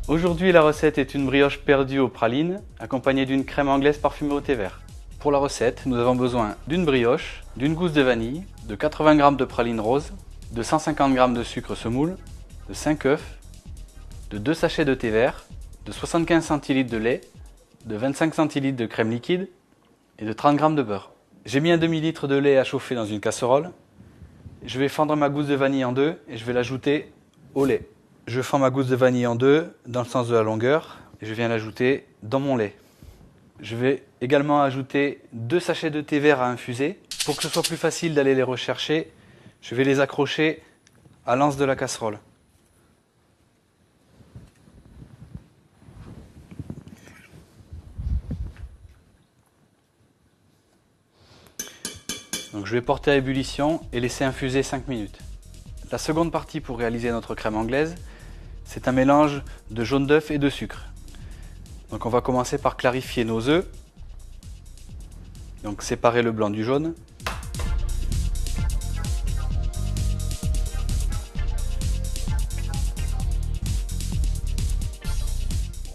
Aujourd'hui, la recette est une brioche perdue aux pralines, accompagnée d'une crème anglaise parfumée au thé vert. Pour la recette, nous avons besoin d'une brioche, d'une gousse de vanille, de 80 g de pralines roses, de 150 g de sucre semoule, de 5 œufs, de 2 sachets de thé vert, de 75 cl de lait, de 25 cl de crème liquide et de 30 g de beurre. J'ai mis un demi-litre de lait à chauffer dans une casserole. Je vais fendre ma gousse de vanille en deux et je vais l'ajouter au lait. Je fends ma gousse de vanille en deux dans le sens de la longueur et je viens l'ajouter dans mon lait. Je vais également ajouter 2 sachets de thé vert à infuser. Pour que ce soit plus facile d'aller les rechercher, je vais les accrocher à l'anse de la casserole. Donc je vais porter à ébullition et laisser infuser 5 minutes. La seconde partie pour réaliser notre crème anglaise, c'est un mélange de jaune d'œuf et de sucre. Donc on va commencer par clarifier nos œufs. Donc séparer le blanc du jaune.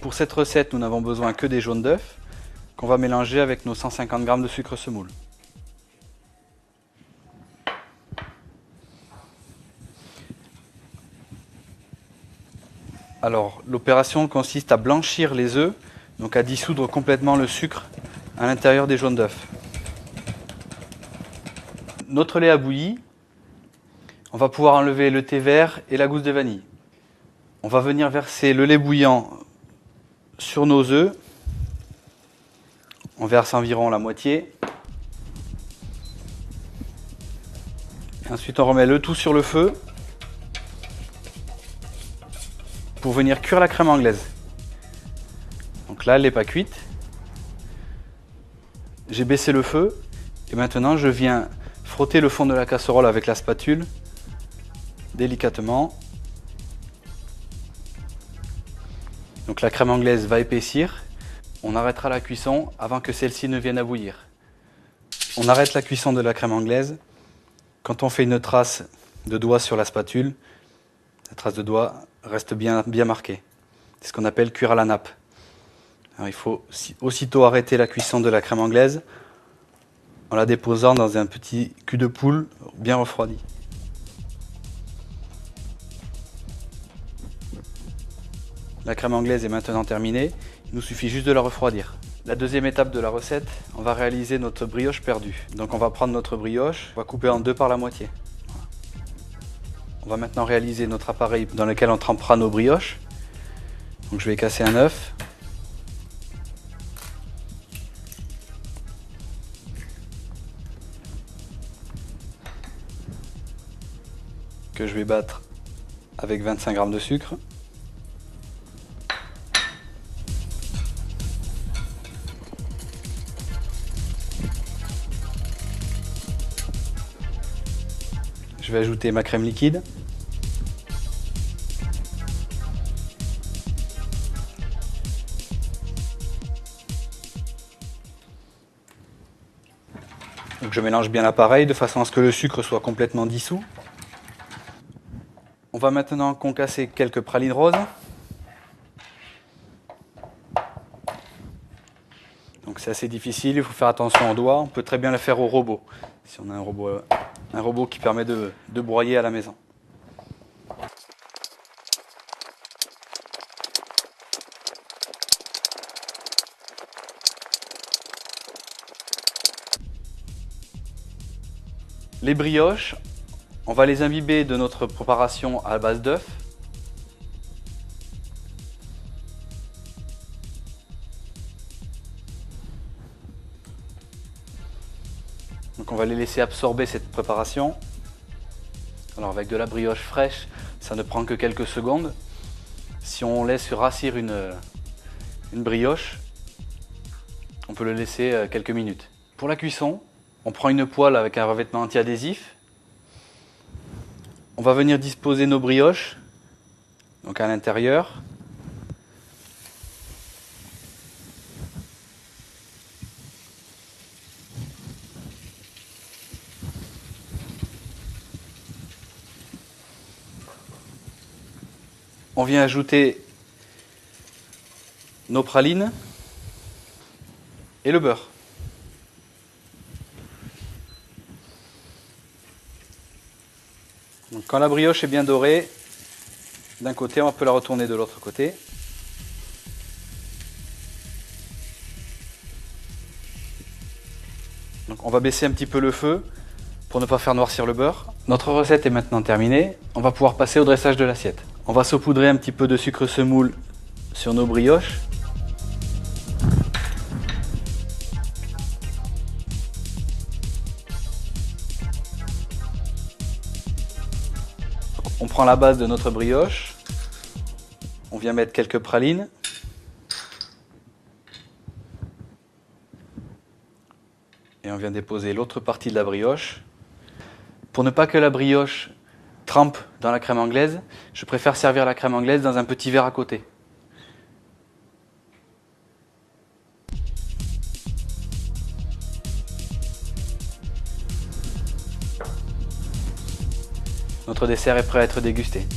Pour cette recette, nous n'avons besoin que des jaunes d'œufs qu'on va mélanger avec nos 150 g de sucre semoule. Alors, l'opération consiste à blanchir les œufs, donc à dissoudre complètement le sucre à l'intérieur des jaunes d'œufs. Notre lait a bouilli, on va pouvoir enlever le thé vert et la gousse de vanille. On va venir verser le lait bouillant sur nos œufs. On verse environ la moitié. Ensuite, on remet le tout sur le feu pour venir cuire la crème anglaise. Donc là, elle n'est pas cuite. J'ai baissé le feu et maintenant je viens frotter le fond de la casserole avec la spatule délicatement. Donc la crème anglaise va épaissir. On arrêtera la cuisson avant que celle-ci ne vienne à bouillir. On arrête la cuisson de la crème anglaise quand on fait une trace de doigt sur la spatule. La trace de doigt reste bien marquée. C'est ce qu'on appelle cuire à la nappe. Alors, il faut aussitôt arrêter la cuisson de la crème anglaise en la déposant dans un petit cul de poule bien refroidi. La crème anglaise est maintenant terminée, il nous suffit juste de la refroidir. La deuxième étape de la recette, on va réaliser notre brioche perdue. Donc on va prendre notre brioche, on va couper en deux par la moitié. On va maintenant réaliser notre appareil dans lequel on trempera nos brioches. Donc je vais casser un œuf. Que je vais battre avec 25 g de sucre. Je vais ajouter ma crème liquide. Donc je mélange bien l'appareil de façon à ce que le sucre soit complètement dissous. On va maintenant concasser quelques pralines roses. Donc c'est assez difficile, il faut faire attention aux doigts. On peut très bien le faire au robot, si on a un robot qui permet de broyer à la maison. Les brioches, on va les imbiber de notre préparation à base d'œufs. Donc on va les laisser absorber cette préparation. Alors avec de la brioche fraîche, ça ne prend que quelques secondes. Si on laisse rassir une brioche, on peut le laisser quelques minutes. Pour la cuisson, on prend une poêle avec un revêtement anti-adhésif. On va venir disposer nos brioches donc à l'intérieur. On vient ajouter nos pralines et le beurre. Donc, quand la brioche est bien dorée, d'un côté, on peut la retourner de l'autre côté. Donc, on va baisser un petit peu le feu pour ne pas faire noircir le beurre. Notre recette est maintenant terminée. On va pouvoir passer au dressage de l'assiette. On va saupoudrer un petit peu de sucre semoule sur nos brioches. On prend la base de notre brioche. On vient mettre quelques pralines. Et on vient déposer l'autre partie de la brioche. Pour ne pas que la brioche trempe dans la crème anglaise, je préfère servir la crème anglaise dans un petit verre à côté. Notre dessert est prêt à être dégusté.